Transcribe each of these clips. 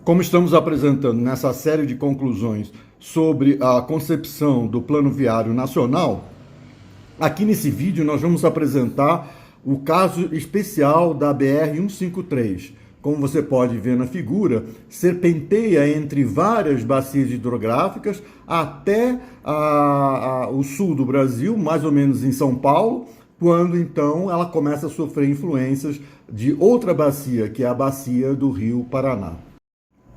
Como estamos apresentando nessa série de conclusões sobre a concepção do Plano Viário Nacional, aqui nesse vídeo nós vamos apresentar o caso especial da BR-153. Como você pode ver na figura, serpenteia entre várias bacias hidrográficas até o sul do Brasil, mais ou menos em São Paulo, quando então ela começa a sofrer influências de outra bacia, que é a bacia do Rio Paraná.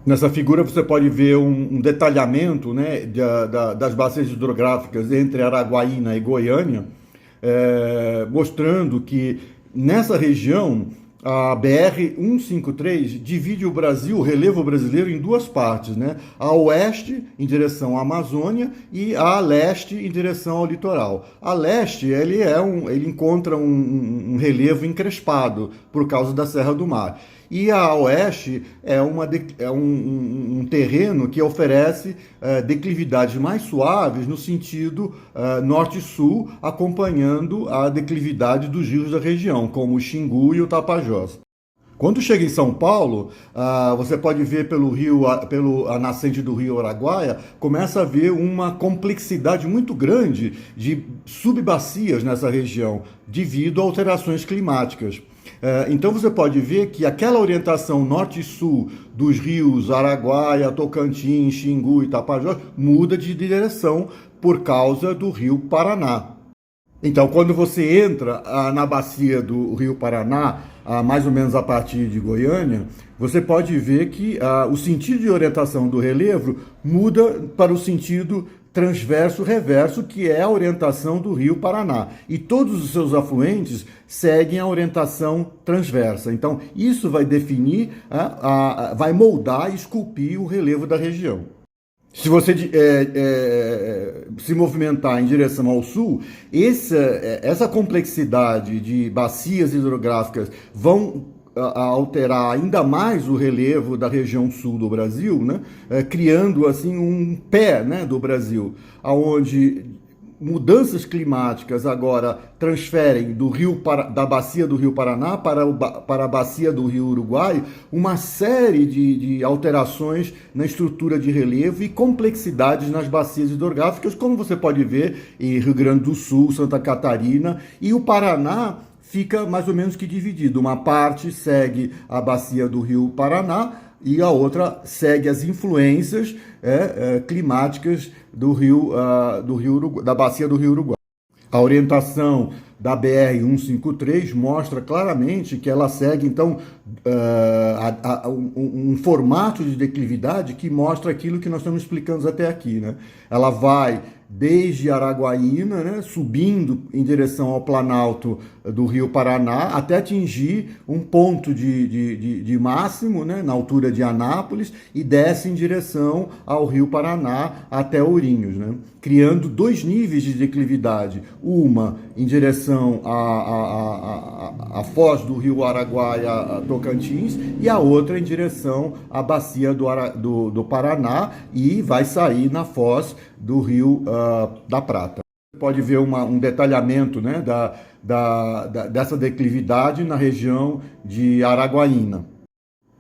Nessa figura você pode ver um detalhamento, né, das bacias hidrográficas entre Araguaína e Goiânia, mostrando que nessa região a BR-153 divide o Brasil, o relevo brasileiro, em duas partes, né? A oeste, em direção à Amazônia, e a leste, em direção ao litoral. A leste, ele encontra um relevo encrespado, por causa da Serra do Mar. E a oeste é um terreno que oferece declividades mais suaves no sentido norte-sul, acompanhando a declividade dos rios da região, como o Xingu e o Tapajós. Quando chega em São Paulo, você pode ver pela nascente do rio Araguaia, começa a haver uma complexidade muito grande de subbacias nessa região, devido a alterações climáticas. Então você pode ver que aquela orientação norte e sul dos rios Araguaia, Tocantins, Xingu e Tapajós muda de direção por causa do rio Paraná. Então, quando você entra na bacia do Rio Paraná, mais ou menos a partir de Goiânia, você pode ver que o sentido de orientação do relevo muda para o sentido transverso-reverso, que é a orientação do Rio Paraná. E todos os seus afluentes seguem a orientação transversa. Então, isso vai definir, vai moldar e esculpir o relevo da região. Se você se movimentar em direção ao sul, essa complexidade de bacias hidrográficas vão alterar ainda mais o relevo da região sul do Brasil, né? Criando assim um pé, né, do Brasil, onde mudanças climáticas agora transferem da bacia do Rio Paraná para a bacia do Rio Uruguai uma série de alterações na estrutura de relevo e complexidades nas bacias hidrográficas, como você pode ver em Rio Grande do Sul, Santa Catarina, e o Paraná fica mais ou menos que dividido. Uma parte segue a bacia do Rio Paraná e a outra segue as influências climáticas da bacia do Rio Uruguai. A orientação da BR-153 mostra claramente que ela segue, então, um formato de declividade que mostra aquilo que nós estamos explicando até aqui, né? Ela vai desde Araguaína, né, subindo em direção ao planalto do Rio Paraná, até atingir um ponto de máximo, né, na altura de Anápolis, e desce em direção ao Rio Paraná até Ourinhos, né, criando dois níveis de declividade, uma em direção à foz do Rio Araguaia, Tocantins, e a outra em direção à bacia do Paraná, e vai sair na foz do Rio da Prata. Você pode ver um detalhamento, né, dessa declividade na região de Araguaína.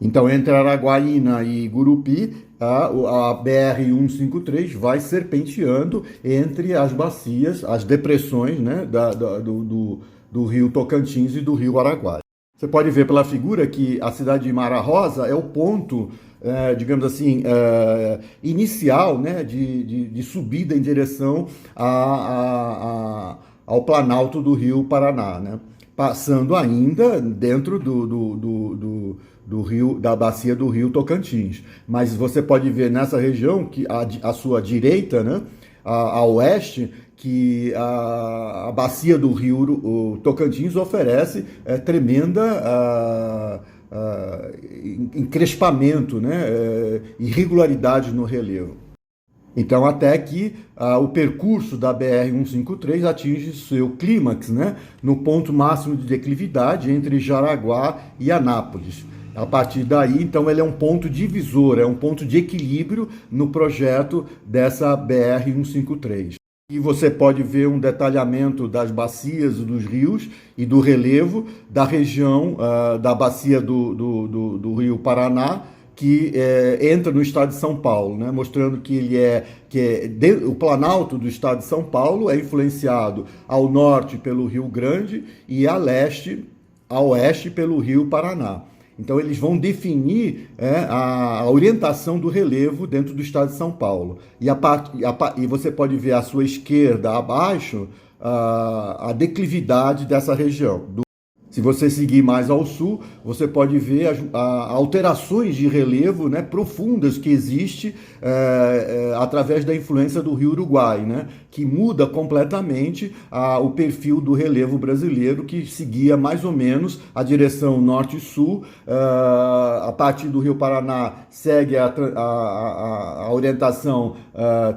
Então, entre Araguaína e Gurupi, a BR-153 vai serpenteando entre as bacias, as depressões, né, do rio Tocantins e do rio Araguaia. Você pode ver pela figura que a cidade de Mara Rosa é o ponto, digamos assim, inicial, né, de subida em direção ao planalto do Rio Paraná, né, passando ainda dentro do rio, da bacia do rio Tocantins. Mas você pode ver nessa região que à sua direita, né, a oeste, que a bacia do rio Tocantins oferece tremenda encrespamento, né, irregularidades no relevo. Então, até que o percurso da BR-153 atinge seu clímax, né, no ponto máximo de declividade entre Jaraguá e Anápolis. A partir daí, então, ele é um ponto divisor, é um ponto de equilíbrio no projeto dessa BR-153. E você pode ver um detalhamento das bacias dos rios e do relevo da região da bacia do Rio Paraná, que entra no estado de São Paulo, né? Mostrando que o Planalto do estado de São Paulo é influenciado ao norte pelo Rio Grande e a oeste pelo Rio Paraná. Então eles vão definir a orientação do relevo dentro do estado de São Paulo. E você pode ver à sua esquerda, abaixo, a declividade dessa região. Se você seguir mais ao sul, você pode ver as alterações de relevo, né, profundas que existem através da influência do Rio Uruguai, né, que muda completamente o perfil do relevo brasileiro, que seguia mais ou menos a direção norte e sul. A partir do Rio Paraná segue a orientação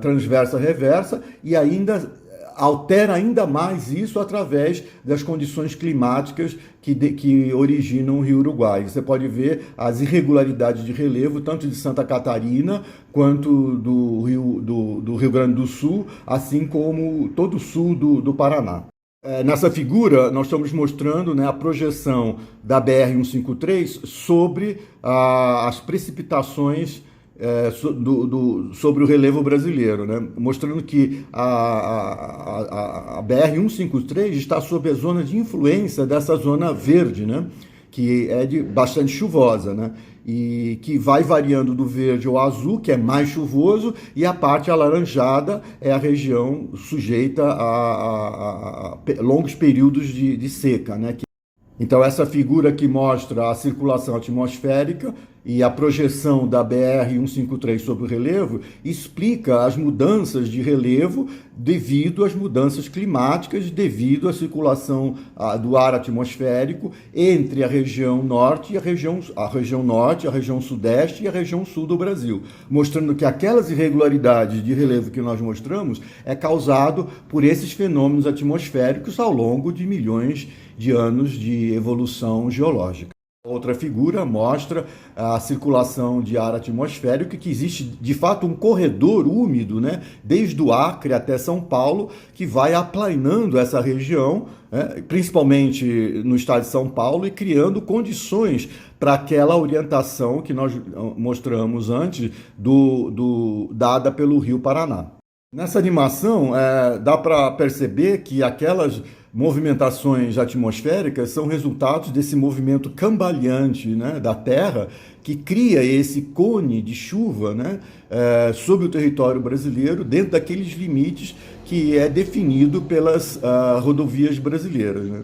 transversa-reversa e ainda altera ainda mais isso através das condições climáticas que originam o Rio Uruguai. Você pode ver as irregularidades de relevo, tanto de Santa Catarina quanto do Rio Grande do Sul, assim como todo o sul do Paraná. Nessa figura, nós estamos mostrando, né, a projeção da BR-153 sobre as precipitações sobre o relevo brasileiro, né? Mostrando que a BR-153 está sob a zona de influência dessa zona verde, né? Que é bastante chuvosa, né? E que vai variando do verde ao azul, que é mais chuvoso, e a parte alaranjada é a região sujeita a longos períodos de seca, né? Então, essa figura que mostra a circulação atmosférica e a projeção da BR-153 sobre o relevo explica as mudanças de relevo devido às mudanças climáticas, devido à circulação do ar atmosférico entre a região norte, a região norte, a região sudeste e a região sul do Brasil, mostrando que aquelas irregularidades de relevo que nós mostramos é causado por esses fenômenos atmosféricos ao longo de milhões de anos de evolução geológica. Outra figura mostra a circulação de ar atmosférico, que existe de fato um corredor úmido, né, desde o Acre até São Paulo, que vai aplanando essa região, né, principalmente no estado de São Paulo, e criando condições para aquela orientação que nós mostramos antes, dada pelo Rio Paraná. Nessa animação, dá para perceber que aquelas movimentações atmosféricas são resultados desse movimento cambaleante, né, da Terra, que cria esse cone de chuva, né, sobre o território brasileiro, dentro daqueles limites que é definido pelas rodovias brasileiras, né?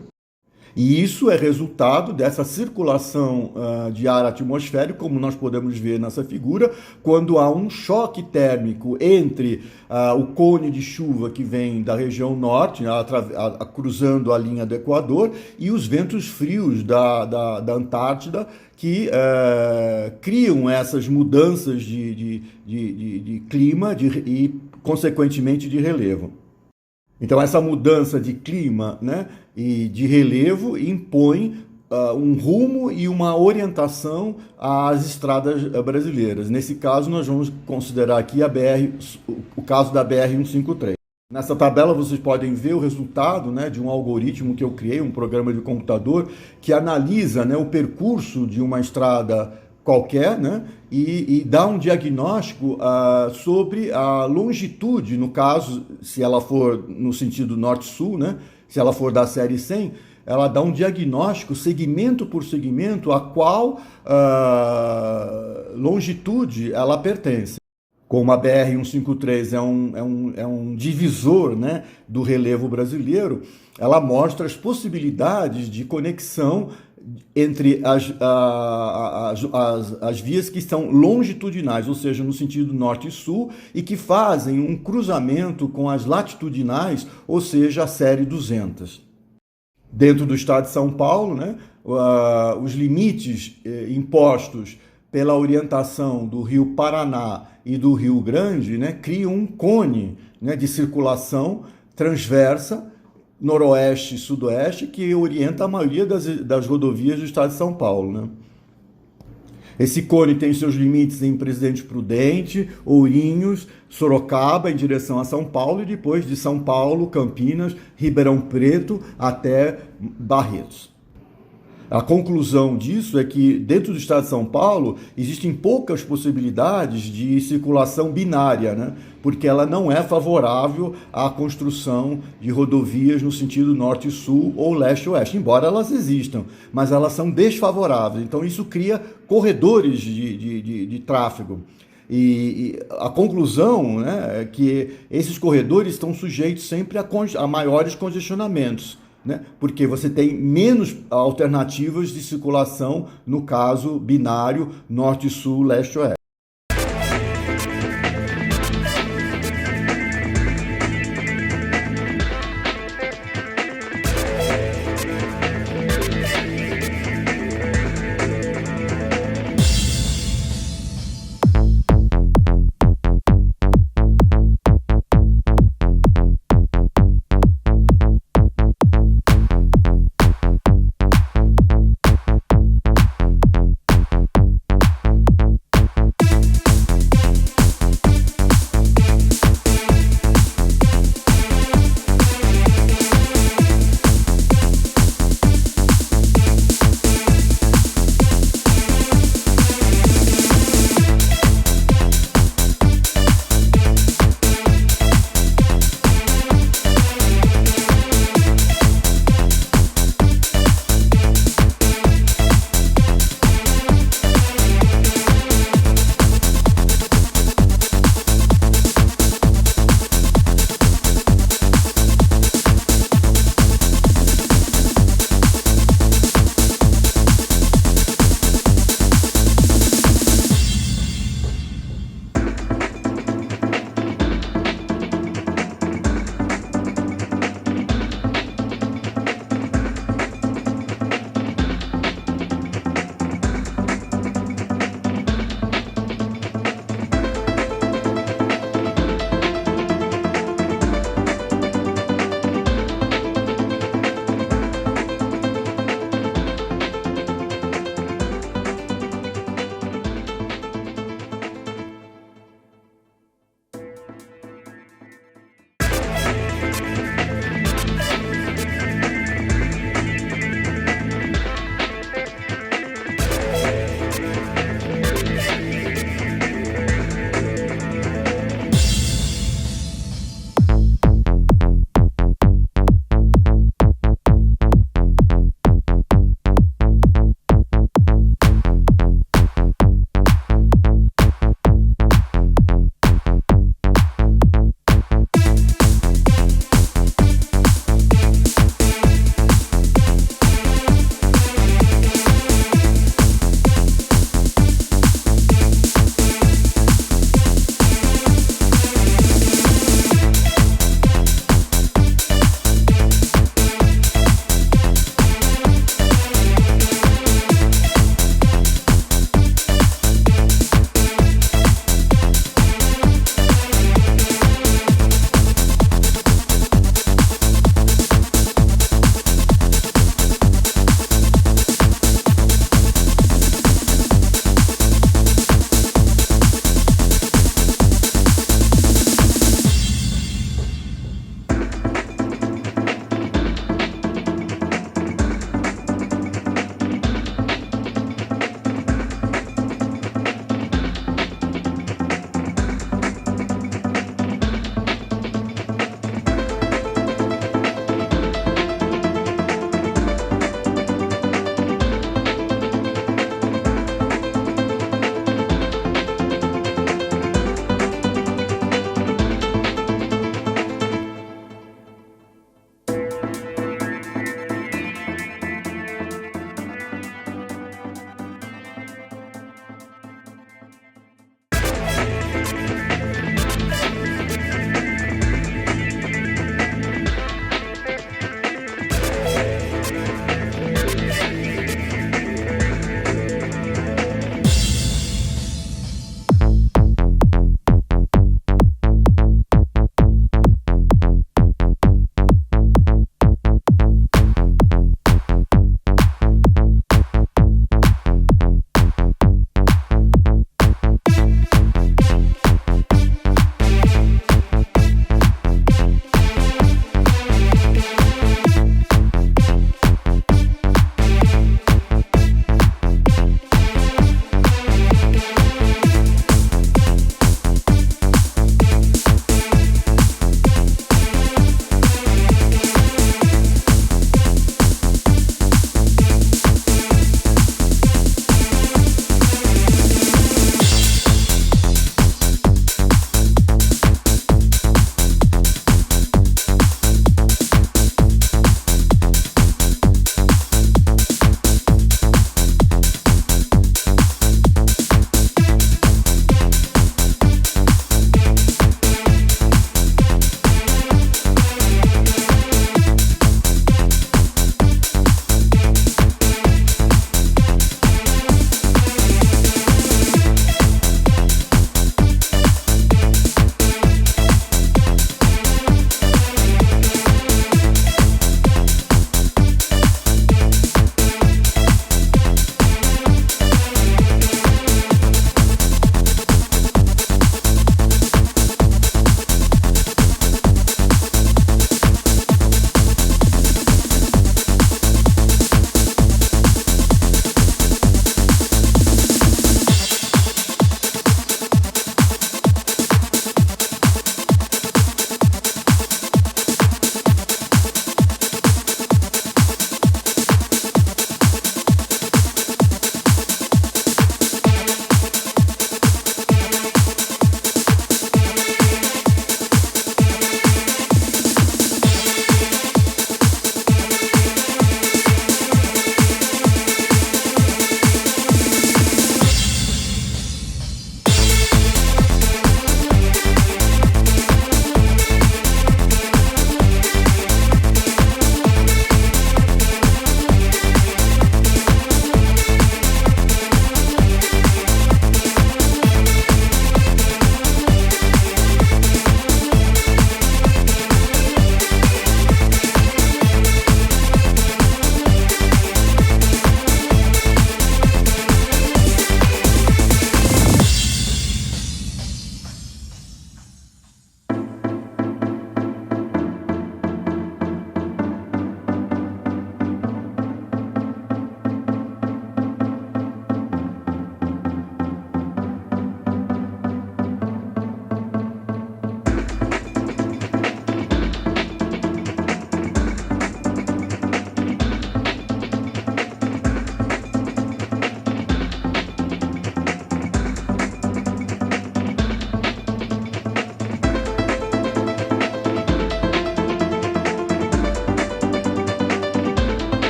E isso é resultado dessa circulação de ar atmosférico, como nós podemos ver nessa figura, quando há um choque térmico entre o cone de chuva que vem da região norte, cruzando a linha do Equador, e os ventos frios da Antártida, que criam essas mudanças de clima e, consequentemente, de relevo. Então, essa mudança de clima, né, e de relevo impõe um rumo e uma orientação às estradas brasileiras. Nesse caso, nós vamos considerar aqui o caso da BR-153. Nessa tabela, vocês podem ver o resultado, né, de um algoritmo que eu criei, um programa de computador, que analisa, né, o percurso de uma estrada qualquer, né, e dá um diagnóstico sobre a longitude, no caso, se ela for no sentido norte-sul, né, se ela for da série 100, ela dá um diagnóstico, segmento por segmento, a qual longitude ela pertence. Como a BR-153 é um divisor, né, do relevo brasileiro, ela mostra as possibilidades de conexão entre as vias que são longitudinais, ou seja, no sentido norte e sul, e que fazem um cruzamento com as latitudinais, ou seja, a série 200. Dentro do estado de São Paulo, né, os limites impostos pela orientação do Rio Paraná e do Rio Grande, né, criam um cone, né, de circulação transversa, noroeste e sudoeste, que orienta a maioria das rodovias do estado de São Paulo, né? Esse cone tem seus limites em Presidente Prudente, Ourinhos, Sorocaba, em direção a São Paulo, e depois de São Paulo, Campinas, Ribeirão Preto, até Barretos. A conclusão disso é que, dentro do estado de São Paulo, existem poucas possibilidades de circulação binária, né? Porque ela não é favorável à construção de rodovias no sentido norte-sul ou leste-oeste, embora elas existam, mas elas são desfavoráveis. Então, isso cria corredores de tráfego. E a conclusão, né, é que esses corredores estão sujeitos sempre a maiores congestionamentos, né? Porque você tem menos alternativas de circulação no caso binário norte-sul, leste-oeste.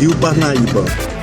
Rio Parnaíba.